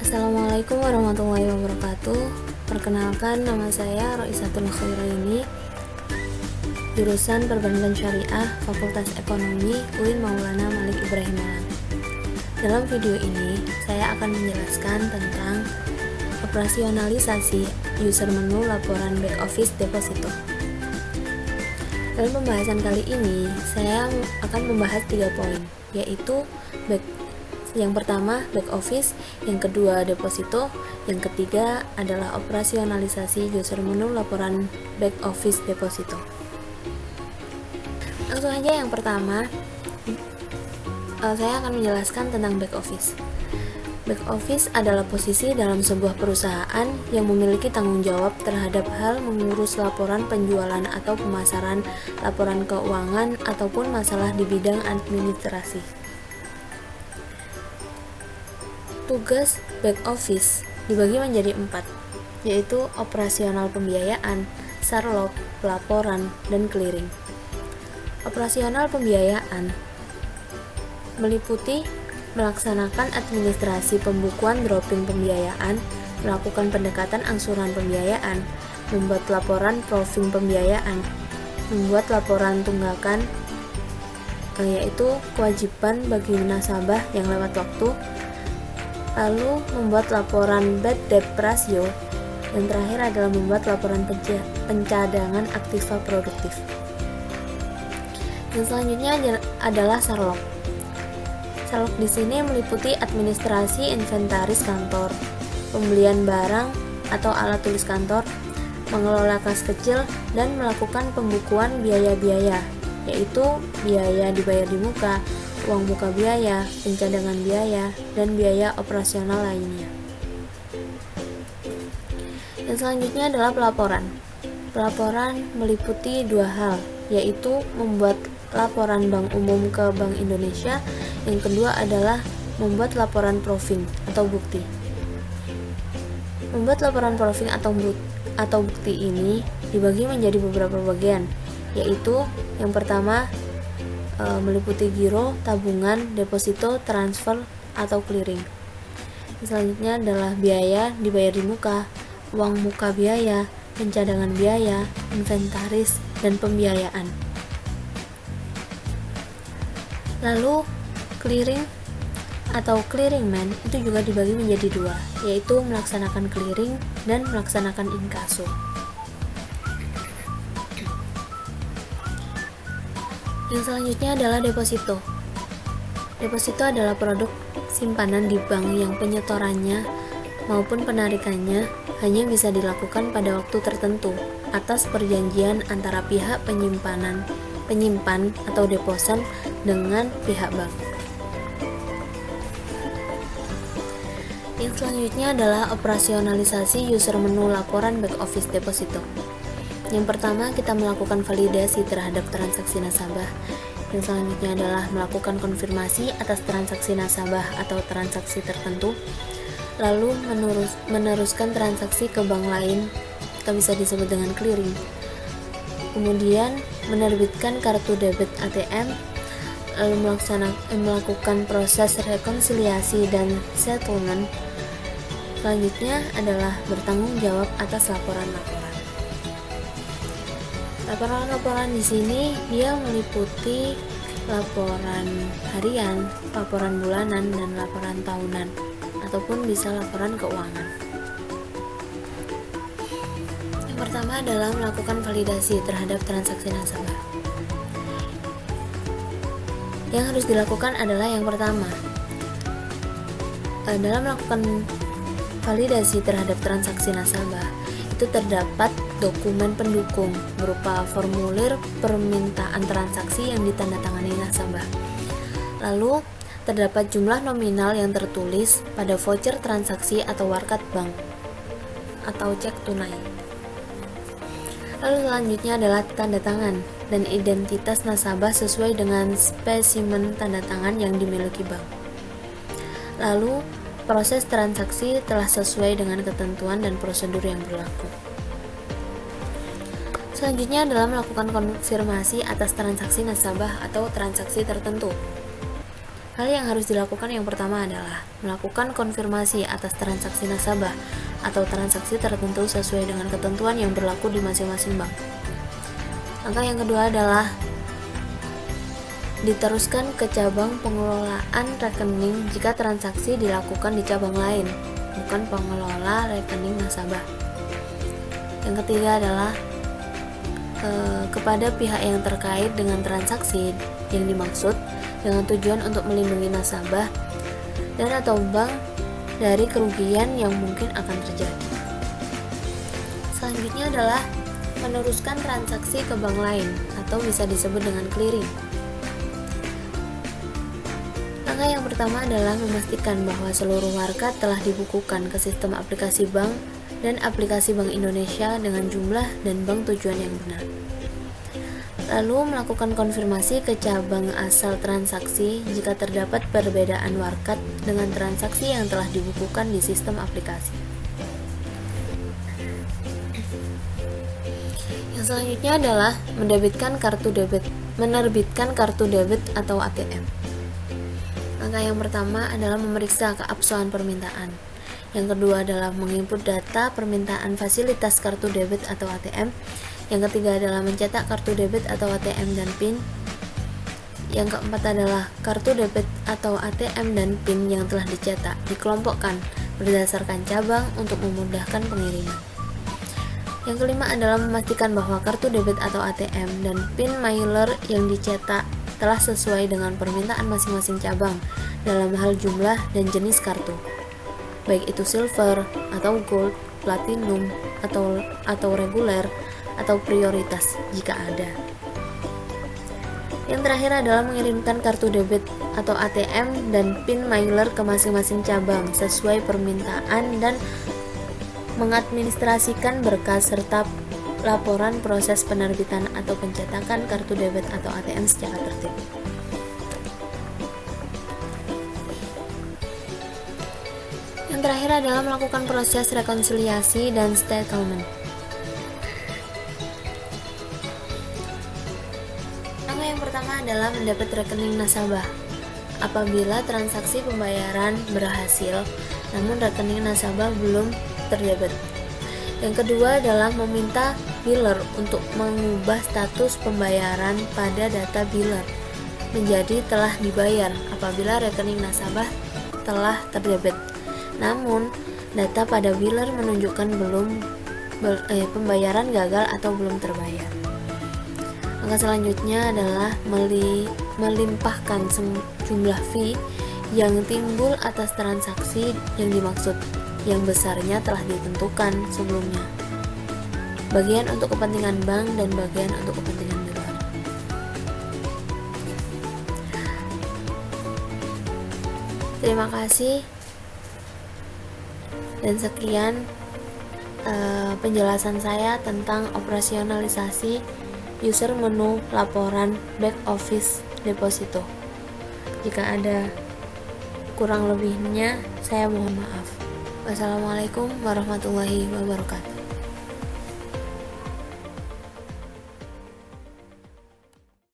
Assalamualaikum warahmatullahi wabarakatuh. Perkenalkan, nama saya Roisatul Khairaini, jurusan Perbankan Syariah, Fakultas Ekonomi, UIN Maulana Malik Ibrahim Malang. Dalam video ini, saya akan menjelaskan tentang operasionalisasi user menu laporan back office deposito. Dalam pembahasan kali ini, saya akan membahas 3 poin, yaitu yang pertama back office, yang kedua deposito, yang ketiga adalah operasionalisasi user menu laporan back office deposito. Langsung aja yang pertama, saya akan menjelaskan tentang back office. Back office adalah posisi dalam sebuah perusahaan yang memiliki tanggung jawab terhadap hal mengurus laporan penjualan atau pemasaran, laporan keuangan, ataupun masalah di bidang administrasi. Tugas back office dibagi menjadi 4, yaitu operasional pembiayaan, Sherlock, pelaporan, dan clearing. Operasional pembiayaan meliputi melaksanakan administrasi pembukuan dropping pembiayaan, melakukan pendekatan angsuran pembiayaan, membuat laporan proving pembiayaan, membuat laporan tunggakan, yaitu kewajiban bagi nasabah yang lewat waktu, lalu membuat laporan bad debt ratio, dan terakhir adalah membuat laporan pencadangan aktiva produktif. Yang selanjutnya adalah Sherlock. Sherlock di sini meliputi administrasi inventaris kantor, pembelian barang atau alat tulis kantor, mengelola kas kecil, dan melakukan pembukuan biaya-biaya, yaitu biaya dibayar di muka, uang muka biaya, pencadangan biaya, dan biaya operasional lainnya. Yang selanjutnya adalah pelaporan. Pelaporan meliputi 2 hal, yaitu membuat laporan Bank Umum ke Bank Indonesia, yang kedua adalah membuat laporan proving atau bukti. Membuat laporan proving atau bukti ini dibagi menjadi beberapa bagian, yaitu yang pertama meliputi giro, tabungan, deposito, transfer, atau clearing. Selanjutnya adalah biaya dibayar di muka, uang muka biaya, pencadangan biaya, inventaris, dan pembiayaan. Lalu clearing atau clearingman itu juga dibagi menjadi 2, yaitu melaksanakan clearing dan melaksanakan inkaso. Yang selanjutnya adalah deposito. Deposito adalah produk simpanan di bank yang penyetorannya maupun penarikannya hanya bisa dilakukan pada waktu tertentu atas perjanjian antara pihak penyimpan atau deposan dengan pihak bank. Yang selanjutnya adalah operasionalisasi user menu laporan back office deposito. Yang pertama, kita melakukan validasi terhadap transaksi nasabah. Yang selanjutnya adalah melakukan konfirmasi atas transaksi nasabah atau transaksi tertentu. Lalu meneruskan transaksi ke bank lain, atau bisa disebut dengan clearing. Kemudian menerbitkan kartu debit ATM, lalu melakukan proses rekonsiliasi dan settlement. Selanjutnya adalah bertanggung jawab atas laporan-laporan. Laporan-laporan di sini dia meliputi laporan harian, laporan bulanan, dan laporan tahunan, ataupun bisa laporan keuangan. Yang pertama adalah melakukan validasi terhadap transaksi nasabah. Yang harus dilakukan adalah yang pertama, dalam melakukan validasi terhadap transaksi nasabah, itu terdapat dokumen pendukung berupa formulir permintaan transaksi yang ditandatangani nasabah. Lalu, terdapat jumlah nominal yang tertulis pada voucher transaksi atau warkat bank atau cek tunai. Lalu selanjutnya adalah tanda tangan dan identitas nasabah sesuai dengan spesimen tanda tangan yang dimiliki bank. Lalu, proses transaksi telah sesuai dengan ketentuan dan prosedur yang berlaku. Selanjutnya adalah melakukan konfirmasi atas transaksi nasabah atau transaksi tertentu. Hal yang harus dilakukan yang pertama adalah melakukan konfirmasi atas transaksi nasabah atau transaksi tertentu sesuai dengan ketentuan yang berlaku di masing-masing bank. Langkah yang kedua adalah diteruskan ke cabang pengelolaan rekening jika transaksi dilakukan di cabang lain, bukan pengelola rekening nasabah. Yang ketiga adalah kepada pihak yang terkait dengan transaksi yang dimaksud dengan tujuan untuk melindungi nasabah dan atau bank dari kerugian yang mungkin akan terjadi. Selanjutnya adalah meneruskan transaksi ke bank lain atau bisa disebut dengan clearing. Langkah yang pertama adalah memastikan bahwa seluruh warga telah dibukukan ke sistem aplikasi bank dan aplikasi Bank Indonesia dengan jumlah dan bank tujuan yang benar. Lalu melakukan konfirmasi ke cabang asal transaksi jika terdapat perbedaan warkat dengan transaksi yang telah dibukukan di sistem aplikasi. Yang selanjutnya adalah menerbitkan kartu debit atau ATM. Langkah yang pertama adalah memeriksa keabsahan permintaan. Yang kedua adalah menginput data permintaan fasilitas kartu debit atau ATM. Yang ketiga adalah mencetak kartu debit atau ATM dan PIN. Yang keempat adalah kartu debit atau ATM dan PIN yang telah dicetak dikelompokkan berdasarkan cabang untuk memudahkan pengiriman. Yang kelima adalah memastikan bahwa kartu debit atau ATM dan PIN mailer yang dicetak telah sesuai dengan permintaan masing-masing cabang dalam hal jumlah dan jenis kartu, baik itu silver atau gold, platinum atau reguler atau prioritas jika ada. Yang terakhir adalah mengirimkan kartu debit atau ATM dan PIN mailer ke masing-masing cabang sesuai permintaan dan mengadministrasikan berkas serta laporan proses penerbitan atau pencetakan kartu debit atau ATM secara tertib. Yang terakhir adalah melakukan proses rekonsiliasi dan settlement. Langkah yang pertama adalah mendapat rekening nasabah. Apabila transaksi pembayaran berhasil, namun rekening nasabah belum terdebit. Yang kedua adalah meminta biller untuk mengubah status pembayaran pada data biller menjadi telah dibayar apabila rekening nasabah telah terdebit. Namun, data pada biller menunjukkan pembayaran gagal atau belum terbayar. Langkah selanjutnya adalah melimpahkan jumlah fee yang timbul atas transaksi yang dimaksud, yang besarnya telah ditentukan sebelumnya. Bagian untuk kepentingan bank dan bagian untuk kepentingan di luar. Terima kasih dan sekian penjelasan saya tentang operasionalisasi user menu laporan back office deposito. Jika ada kurang lebihnya, saya mohon maaf. Wassalamualaikum warahmatullahi wabarakatuh.